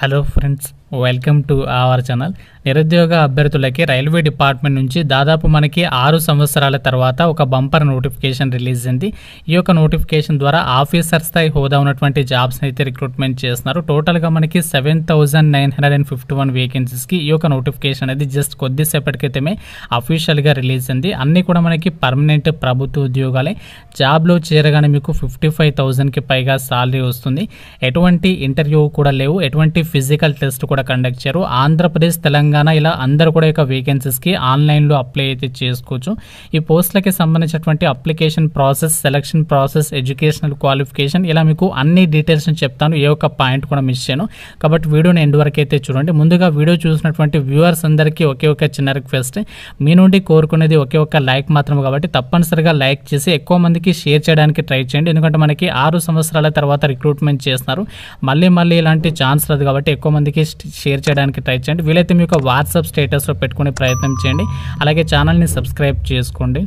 Hello friends, welcome to our channel. నిరుద్యోగ అభ్యర్థులకి railway department నుంచి దాదాపు మనకి 6 సంవత్సరాల తర్వాత ఒక బంపర్ నోటిఫికేషన్ రిలీజ్ అయింది. ఈ యొక్క నోటిఫికేషన్ ద్వారా ఆఫీసర్ స్థాయి హోదా ఉన్నటువంటి జాబ్స్ని అయితే రిక్రూట్మెంట్ చేస్తున్నారు. టోటల్గా మనకి 7,951 వేకెన్సీస్కి ఈ యొక్క నోటిఫికేషన్ అనేది జస్ట్ కొద్దిసేపటి క్రితమే అఫీషియల్గా రిలీజ్ అయింది. అన్నీ కూడా మనకి పర్మనెంట్ ప్రభుత్వ ఉద్యోగాలే. జాబ్లో చేరగానే మీకు 55,000కి పైగా సాలరీ వస్తుంది. ఎటువంటి ఇంటర్వ్యూ కూడా లేవు, ఎటువంటి ఫిజికల్ టెస్ట్ కూడా కండక్ట్ చేయరు. ఆంధ్రప్రదేశ్, తెలంగాణ ఇలా అందరూ కూడా ఇక వేకెన్సీస్కి ఆన్లైన్లో అప్లై అయితే చేసుకోవచ్చు. ఈ పోస్టులకి సంబంధించినటువంటి application process, selection process, educational qualification ఇలా మీకు అన్ని డీటెయిల్స్ని చెప్తాను. ఏ ఒక్క పాయింట్ కూడా మిస్ చేయను. కాబట్టి వీడియోని ఎండ్ వరకు అయితే చూడండి. ముందుగా వీడియో చూసినటువంటి వ్యూవర్స్ అందరికీ ఒకే ఒక చిన్న రిక్వెస్ట్, మీ నుండి కోరుకునేది ఒకే ఒక్క లైక్ మాత్రమే. కాబట్టి తప్పనిసరిగా లైక్ చేసి ఎక్కువ మందికి షేర్ చేయడానికి ట్రై చేయండి. ఎందుకంటే మనకి 6 సంవత్సరాల తర్వాత రిక్రూట్మెంట్ చేస్తున్నారు. మళ్ళీ ఇలాంటి ఛాన్స్ రాదు కాబట్టి ఎక్కువ మందికి షేర్ చేయడానికి ట్రై చేయండి. వీలైతే మీకు వాట్సాప్ స్టేటస్లో పెట్టుకునే ప్రయత్నం చేయండి. అలాగే ఛానల్ని సబ్స్క్రైబ్ చేసుకోండి.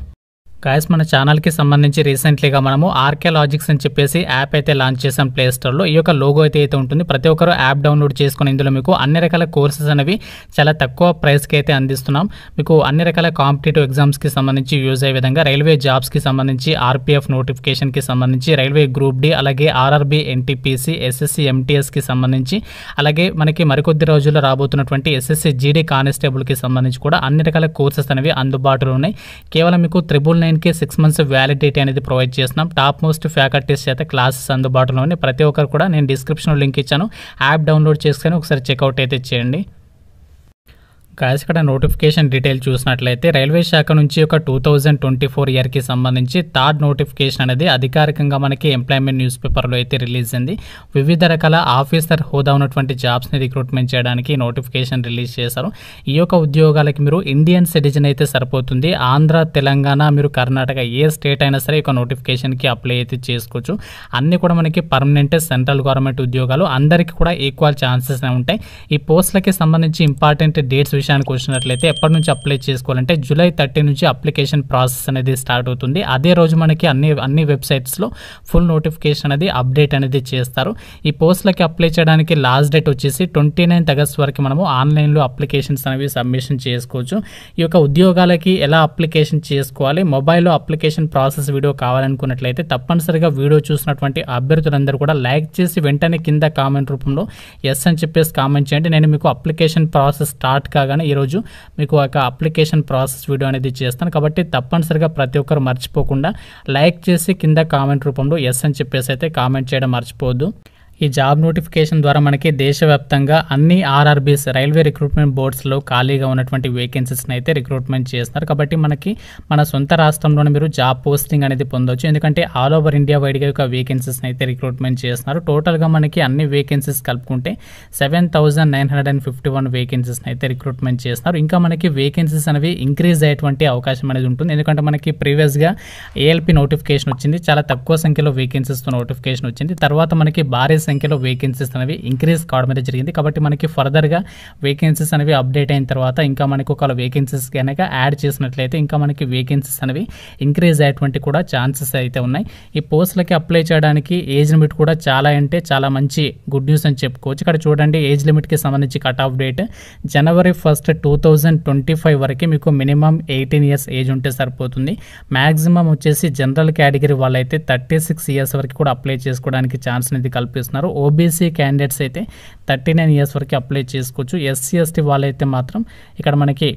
గాయస్, మన ఛానల్కి సంబంధించి రీసెంట్లీగా మనము ఆర్కియాలజిక్స్ అని చెప్పేసి యాప్ అయితే లాంచ్ చేసాం ప్లే స్టోర్లో. ఈ యొక్క లోగో అయితే ఉంటుంది. ప్రతి ఒక్కరు యాప్ డౌన్లోడ్ చేసుకుని ఇందులో మీకు అన్ని రకాల కోర్సెస్ అనేవి చాలా తక్కువ ప్రైస్కి అయితే అందిస్తున్నాం. మీకు అన్ని రకాల కాంపిటేటివ్ ఎగ్జామ్స్కి సంబంధించి యూజ్ అయ్యే విధంగా రైల్వే జాబ్స్కి సంబంధించి, ఆర్పిఎఫ్ నోటిఫికేషన్కి సంబంధించి, రైల్వే గ్రూప్ డి, అలాగే ఆర్ఆర్బి, ఎన్టీపీసీ, ఎస్ఎస్సి, ఎంటీఎస్కి సంబంధించి, అలాగే మనకి మరికొద్ది రోజుల్లో రాబోతున్నటువంటి ఎస్ఎస్సి జీడీ కానిస్టేబుల్కి సంబంధించి కూడా అన్ని రకాల కోర్సెస్ అనేవి అందుబాటులో ఉన్నాయి. కేవలం మీకు 999కి 6 months వ్యాలిడిటీ అనేది ప్రొవైడ్ చేస్తున్నాం. టాప్ మోస్ట్ ఫ్యాకల్టీస్ చేత క్లాసెస్ అందుబాటులో ఉన్నాయి. ప్రతి ఒక్కరు కూడా నేను డిస్క్రిప్షన్లో లింక్ ఇచ్చాను. యాప్ డౌన్లోడ్ చేసుకొని ఒకసారి చెక్అవుట్ అయితే చేయండి. గాయస్, ఇక్కడ నోటిఫికేషన్ డీటెయిల్ చూసినట్లయితే రైల్వే శాఖ నుంచి ఒక 2024 ఇయర్కి సంబంధించి థర్డ్ నోటిఫికేషన్ అనేది అధికారికంగా మనకి ఎంప్లాయ్మెంట్ న్యూస్ పేపర్లో అయితే రిలీజ్ అయింది. వివిధ రకాల ఆఫీసర్ హోదా ఉన్నటువంటి జాబ్స్ని రిక్రూట్మెంట్ చేయడానికి నోటిఫికేషన్ రిలీజ్ చేశారు. ఈ యొక్క ఉద్యోగాలకి మీరు ఇండియన్ సిటిజన్ అయితే సరిపోతుంది. ఆంధ్ర, తెలంగాణ, మీరు కర్ణాటక ఏ స్టేట్ అయినా సరే ఈ యొక్క నోటిఫికేషన్కి అప్లై అయితే చేసుకోవచ్చు. అన్నీ కూడా మనకి పర్మనెంట్ సెంట్రల్ గవర్నమెంట్ ఉద్యోగాలు, అందరికీ కూడా ఈక్వల్ ఛాన్సెస్ ఉంటాయి. ఈ పోస్టులకి సంబంధించి ఇంపార్టెంట్ డేట్స్ విషయానికి వచ్చినట్లయితే ఎప్పటి నుంచి అప్లై చేసుకోవాలంటే జూలై 30 నుంచి అప్లికేషన్ ప్రాసెస్ అనేది స్టార్ట్ అవుతుంది. అదే రోజు మనకి అన్ని వెబ్సైట్స్లో ఫుల్ నోటిఫికేషన్ అనేది అప్డేట్ అనేది చేస్తారు. ఈ పోస్టులకి అప్లై చేయడానికి లాస్ట్ డేట్ వచ్చేసి 29 ఆగస్ట్ వరకు మనము ఆన్లైన్లో అప్లికేషన్స్ అనేవి సబ్మిషన్ చేసుకోవచ్చు. ఈ యొక్క ఉద్యోగాలకి ఎలా అప్లికేషన్ చేసుకోవాలి, మొబైల్లో అప్లికేషన్ ప్రాసెస్ వీడియో కావాలనుకున్నట్లయితే తప్పనిసరిగా వీడియో చూసినటువంటి అభ్యర్థులందరూ కూడా లైక్ చేసి వెంటనే కింద కామెంట్ రూపంలో ఎస్ అని చెప్పేసి కామెంట్ చేయండి. నేను మీకు అప్లికేషన్ ప్రాసెస్ స్టార్ట్ కాగానే ఈరోజు మీకు ఒక అప్లికేషన్ ప్రాసెస్ వీడియో అనేది చేస్తాను. కాబట్టి తప్పనిసరిగా ప్రతి ఒక్కరు మర్చిపోకుండా లైక్ చేసి కింద కామెంట్ రూపంలో ఎస్ అని చెప్పేసి అయితే కామెంట్ చేయడం మర్చిపోవద్దు. ఈ జాబ్ నోటిఫికేషన్ ద్వారా మనకి దేశవ్యాప్తంగా అన్ని ఆర్ఆర్బీస్, రైల్వే రిక్రూట్మెంట్ బోర్డ్స్లో ఖాళీగా ఉన్నటువంటి వేకెన్సీస్ని అయితే రిక్రూట్మెంట్ చేస్తున్నారు. కాబట్టి మన సొంత రాష్ట్రంలోనే మీరు జాబ్ పోస్టింగ్ అనేది పొందవచ్చు. ఎందుకంటే ఆల్ ఓవర్ ఇండియా వైడ్గా ఒక వేకెన్సీస్ని అయితే రిక్రూట్మెంట్ చేస్తున్నారు. టోటల్గా మనకి అన్ని వేకెన్సీస్ కలుపుకుంటే 7,951 వేకెన్సీస్ని అయితే రిక్రూట్మెంట్ చేస్తున్నారు. ఇంకా మనకి వేకెన్సీస్ అనేవి ఇంక్రీజ్ అయ్యేటువంటి అవకాశం అనేది ఉంటుంది. ఎందుకంటే మనకి ప్రీవియస్గా ఏఎల్పి నోటిఫికేషన్ వచ్చింది, చాలా తక్కువ సంఖ్యలో వేకెన్సీస్తో నోటిఫికేషన్ వచ్చింది. తర్వాత మనకి భారీ సంఖ్యలో వేకెన్సీస్ అనేవి ఇంక్రీజ్ కావడం అనేది జరిగింది. కాబట్టి మనకి ఫర్దర్గా వేకెన్సీస్ అనేవి అప్డేట్ అయిన తర్వాత ఇంకా మనకి ఒక వేకెన్సీస్ కనుక యాడ్ చేసినట్లయితే ఇంకా మనకి వేకెన్సీస్ అనేవి ఇంక్రీజ్ అయ్యేటువంటి కూడా ఛాన్సెస్ అయితే ఉన్నాయి. ఈ పోస్టులకి అప్లై చేయడానికి ఏజ్ లిమిట్ కూడా చాలా మంచి గుడ్ న్యూస్ అని చెప్పుకోవచ్చు. ఇక్కడ చూడండి, ఏజ్ లిమిట్కి సంబంధించి కట్ ఆఫ్ డేట్ January 1, 2025 వరకు మీకు మినిమం 18 years ఏజ్ ఉంటే సరిపోతుంది. మ్యాక్సిమం వచ్చేసి జనరల్ కేటగిరీ వాళ్ళైతే 36 years వరకు కూడా అప్లై చేసుకోవడానికి ఛాన్స్ అనేది కల్పిస్తున్నారు. ఓబీసీ క్యాండిడేట్స్ అయితే 39 years వరకు అప్లై చేసుకోవచ్చు. ఎస్సీ ఎస్టీ వాళ్ళైతే మాత్రం ఇక్కడ మనకి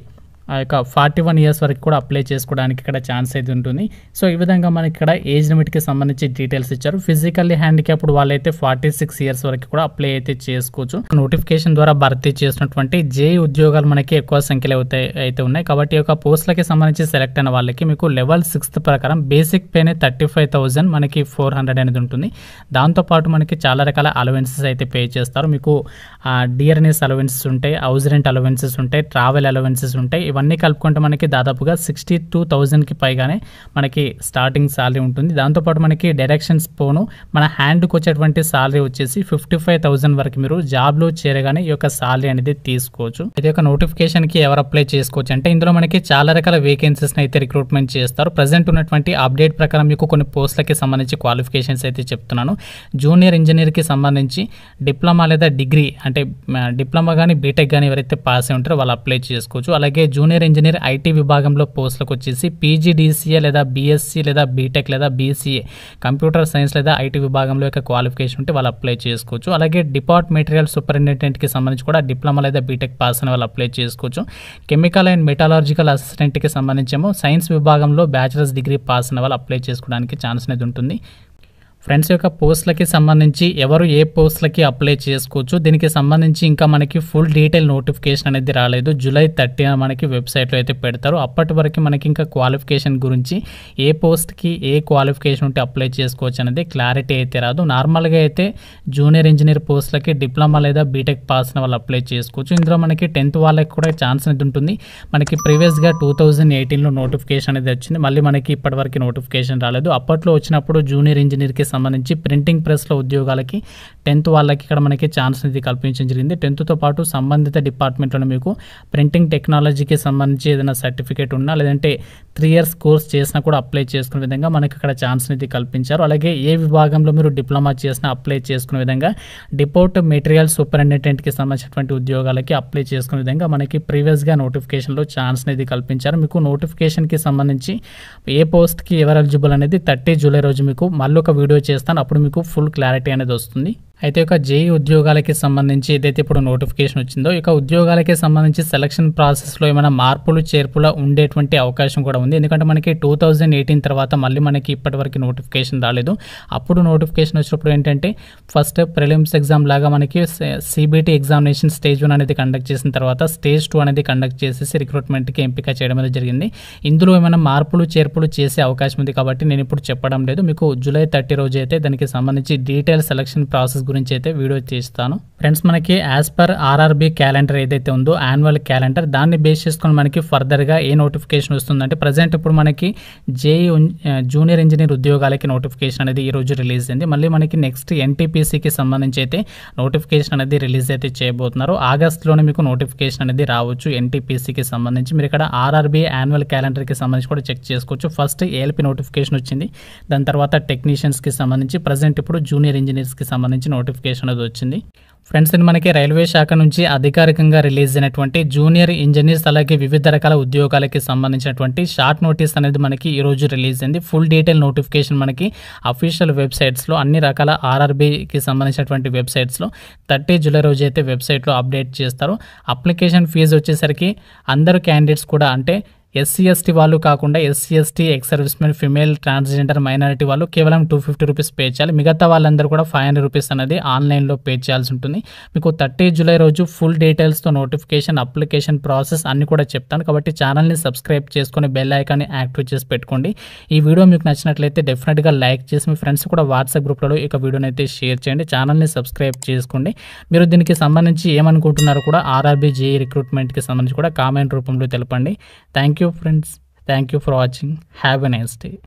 ఆ యొక్క 41 years వరకు కూడా అప్లై చేసుకోవడానికి ఇక్కడ ఛాన్స్ అయితే ఉంటుంది. సో ఈ విధంగా మనకి ఇక్కడ ఏజ్ లిమిట్కి సంబంధించి డీటెయిల్స్ ఇచ్చారు. ఫిజికల్లీ హ్యాండిక్యాప్డ్ వాళ్ళైతే 46 years వరకు కూడా అప్లై అయితే చేసుకోవచ్చు. నోటిఫికేషన్ ద్వారా భర్తీ చేసినటువంటి జేఈ ఉద్యోగాలు మనకి ఎక్కువ సంఖ్యలో అయితే ఉన్నాయి. కాబట్టి ఈ యొక్క పోస్టులకి సంబంధించి సెలెక్ట్ అయిన వాళ్ళకి మీకు లెవెల్ 6 ప్రకారం బేసిక్ పేనే 35,000 మనకి 400 అనేది ఉంటుంది. దాంతోపాటు మనకి చాలా రకాల అలవెన్సెస్ అయితే పే చేస్తారు. మీకు డియర్నెస్ అలవెన్సెస్ ఉంటాయి, హౌస్ రెంట్ అలవెన్సెస్ ఉంటాయి, ట్రావెల్ అలవెన్సెస్ ఉంటాయి. ఇవన్నీ కలుపుకుంటే మనకి దాదాపుగా 62,000కి పైగానే మనకి స్టార్టింగ్ సాలరీ ఉంటుంది. దాంతోపాటు మనకి డైరెక్షన్స్ పోను మన హ్యాండ్కి వచ్చేటువంటి సాలరీ వచ్చేసి 55,000 వరకు మీరు జాబ్లో చేరగానే ఈ యొక్క సాలరీ అనేది తీసుకోవచ్చు. ఇది యొక్క నోటిఫికేషన్కి ఎవరు అప్లై చేసుకోవచ్చు అంటే ఇందులో మనకి చాలా రకాల వేకెన్సీస్ని అయితే రిక్రూట్మెంట్ చేస్తారు. ప్రజెంట్ ఉన్నటువంటి అప్డేట్ ప్రకారం మీకు కొన్ని పోస్టులకి సంబంధించి క్వాలిఫికేషన్స్ అయితే చెప్తున్నాను. జూనియర్ ఇంజనీర్కి సంబంధించి డిప్లొమా లేదా డిగ్రీ అంటే డిప్లొమా కానీ బీటెక్ కానీ ఎవరైతే పాస్ అయి ఉంటారో వాళ్ళు అప్లై చేసుకోవచ్చు. అలాగే జూనియర్ ఇంజనీర్ ఐటీ విభాగంలో పోస్టులకు వచ్చేసి పీజీడీసీఏ లేదా బీఎస్సీ లేదా బీటెక్ లేదా బీసీఏ కంప్యూటర్ సైన్స్ లేదా ఐటీ విభాగంలో యొక్క క్వాలిఫికేషన్ ఉంటే వాళ్ళు అప్లై చేసుకోవచ్చు. అలాగే డిపార్ట్ మెటీరియల్ సూపరింటెండెంట్కి సంబంధించి కూడా డిప్లొమా లేదా బీటెక్ పాస్ అని వాళ్ళు అప్లై చేసుకోవచ్చు. కెమికల్ అండ్ మెటాలజికల్ అసిస్టెంట్కి సంబంధించేమో సైన్స్ విభాగంలో బ్యాచిలర్స్ డిగ్రీ పాస్ అని వాళ్ళు అప్లై చేసుకోవడానికి ఛాన్స్ అనేది ఉంటుంది. ఫ్రెండ్స్ యొక్క పోస్టులకి సంబంధించి ఎవరు ఏ పోస్టులకి అప్లై చేసుకోవచ్చు దీనికి సంబంధించి ఇంకా మనకి ఫుల్ డీటెయిల్ నోటిఫికేషన్ అనేది రాలేదు. జూలై 30 మనకి వెబ్సైట్లో అయితే పెడతారు. అప్పటి వరకు మనకి ఇంకా క్వాలిఫికేషన్ గురించి ఏ పోస్ట్కి ఏ క్వాలిఫికేషన్ ఉంటే అప్లై చేసుకోవచ్చు అనేది క్లారిటీ అయితే రాదు. నార్మల్గా అయితే జూనియర్ ఇంజనీర్ పోస్టులకి డిప్లొమా లేదా బీటెక్ పాస్ వాళ్ళు అప్లై చేసుకోవచ్చు. ఇందులో మనకి 10th వాళ్ళకి కూడా ఛాన్స్ అనేది ఉంటుంది. మనకి ప్రీవియస్గా 2018లో నోటిఫికేషన్ అనేది వచ్చింది. మళ్ళీ మనకి ఇప్పటివరకు నోటిఫికేషన్ రాలేదు. అప్పట్లో వచ్చినప్పుడు జూనియర్ ఇంజనీర్కి సంబంధించి ప్రింటింగ్ ప్రెస్లో ఉద్యోగాలకి 10th వాళ్ళకి ఇక్కడ మనకి ఛాన్స్ అనేది కల్పించడం జరిగింది. 10th పాటు సంబంధిత డిపార్ట్మెంట్లోనే మీకు ప్రింటింగ్ టెక్నాలజీకి సంబంధించి ఏదైనా సర్టిఫికేట్ ఉన్నా లేదంటే 3 years కోర్స్ చేసినా కూడా అప్లై చేసుకునే విధంగా మనకి ఇక్కడ ఛాన్స్ అనేది కల్పించారు. అలాగే ఏ విభాగంలో మీరు డిప్లొమా చేసినా అప్లై చేసుకునే విధంగా డిపోర్ట్ మెటీరియల్ సూపరింటెండెంట్కి సంబంధించినటువంటి ఉద్యోగాలకి అప్లై చేసుకునే విధంగా మనకి ప్రీవియస్గా నోటిఫికేషన్లో ఛాన్స్ అనేది కల్పించారు. మీకు నోటిఫికేషన్కి సంబంధించి ఏ పోస్ట్కి ఎవరు ఎలిజిబుల్ అనేది 30 జూలై రోజు మీకు మళ్ళీ ఒక వీడియో చేస్తాను. అప్పుడు మీకు ఫుల్ క్లారిటీ అనేది వస్తుంది. అయితే ఒక జేఈ ఉద్యోగాలకి సంబంధించి ఏదైతే ఇప్పుడు నోటిఫికేషన్ వచ్చిందో ఇక ఉద్యోగాలకి సంబంధించి సెలక్షన్ ప్రాసెస్లో ఏమైనా మార్పులు చేర్పులు ఉండేటువంటి అవకాశం కూడా ఉంది. ఎందుకంటే మనకి 2018 తర్వాత మళ్ళీ మనకి ఇప్పటివరకు నోటిఫికేషన్ రాలేదు. అప్పుడు నోటిఫికేషన్ వచ్చినప్పుడు ఏంటంటే ఫస్ట్ ప్రిలిమ్స్ ఎగ్జామ్ లాగా మనకి సిబిటి ఎగ్జామినేషన్ స్టేజ్ 1 అనేది కండక్ట్ చేసిన తర్వాత స్టేజ్ 2 అనేది కండక్ట్ చేసేసి రిక్రూట్మెంట్కి ఎంపిక చేయడం అనేది జరిగింది. ఇందులో ఏమైనా మార్పులు చేర్పులు చేసే అవకాశం ఉంది కాబట్టి నేను ఇప్పుడు చెప్పడం లేదు. మీకు జూలై 30 రోజు అయితే దానికి సంబంధించి డీటెయిల్ సెలక్షన్ ప్రాసెస్ గురించి అయితే వీడియో చేస్తాను. ఫ్రెండ్స్ మనకి యాజ్ పర్ ఆర్ఆర్బీ క్యాలెండర్ ఏదైతే ఉందో యాన్యువల్ క్యాలెండర్ దాన్ని బేస్ చేసుకొని మనకి ఫర్దర్గా ఏ నోటిఫికేషన్ వస్తుందంటే ప్రజెంట్ ఇప్పుడు మనకి జేఈ జూనియర్ ఇంజనీర్ ఉద్యోగాలకి నోటిఫికేషన్ అనేది ఈ రోజు రిలీజ్ అయింది. మళ్ళీ మనకి నెక్స్ట్ ఎన్టీపీసీకి సంబంధించి అయితే నోటిఫికేషన్ అనేది రిలీజ్ అయితే చేయబోతున్నారు. ఆగస్టులోనే మీకు నోటిఫికేషన్ అనేది రావచ్చు ఎన్టీపీసీకి సంబంధించి. మీరు ఇక్కడ ఆర్ఆర్బీ యాన్యువల్ క్యాలెండర్కి సంబంధించి కూడా చెక్ చేసుకోవచ్చు. ఫస్ట్ ఏఎల్పీ నోటిఫికేషన్ వచ్చింది, దాని తర్వాత టెక్నీషియన్స్కి సంబంధించి, ప్రజెంట్ ఇప్పుడు జూనియర్ ఇంజనీర్స్కి సంబంధించి నోటిఫికేషన్ అనేది వచ్చింది. ఫ్రెండ్స్ ఇది మనకి రైల్వే శాఖ నుంచి అధికారికంగా రిలీజ్ అయినటువంటి జూనియర్ ఇంజనీర్స్ అలాగే వివిధ రకాల ఉద్యోగాలకి సంబంధించినటువంటి షార్ట్ నోటీస్ అనేది మనకి ఈ రోజు రిలీజ్ అయింది. ఫుల్ డీటెయిల్ నోటిఫికేషన్ మనకి అఫీషియల్ వెబ్సైట్స్లో అన్ని రకాల ఆర్ఆర్బీకి సంబంధించినటువంటి వెబ్సైట్స్లో 30 జూలై రోజు అయితే వెబ్సైట్లో అప్డేట్ చేస్తారు. అప్లికేషన్ ఫీజు వచ్చేసరికి అందరు క్యాండిడేట్స్ కూడా అంటే ఎస్సీ ఎస్టీ వాళ్ళు కాకుండా SC ST ex servicemen female transgender minority వాళ్ళు కేవలం 250 రూపీస్ పే చేయాలి. మిగతా వాళ్ళందరూ కూడా 500 రూపీస్ అనేది ఆన్లైన్లో పే చేయాల్సి ఉంటుంది. మీకు 30 జూలై రోజు ఫుల్ డీటెయిల్స్తో నోటిఫికేషన్ అప్లికేషన్ ప్రాసెస్ అన్ని కూడా చెప్తాను కాబట్టి ఛానల్ని సబ్స్క్రైబ్ చేసుకొని బెల్ ఐకాన్ని యాక్టివేట్ చేసి పెట్టుకోండి. ఈ వీడియో మీకు నచ్చినట్లయితే డెఫినెట్గా లైక్ చేసి మీ ఫ్రెండ్స్ కూడా వాట్సాప్ గ్రూప్లలో ఈ వీడియోని అయితే షేర్ చేయండి. ఛానల్ని సబ్స్క్రైబ్ చేసుకోండి. మీరు దీనికి సంబంధించి ఏమనుకుంటున్నారో కూడా ఆర్ఆర్బీ జేఈ రిక్రూట్మెంట్కి సంబంధించి కూడా కామెంట్ రూపంలో తెలపండి. Thank you friends, thank you for watching. Have a nice day.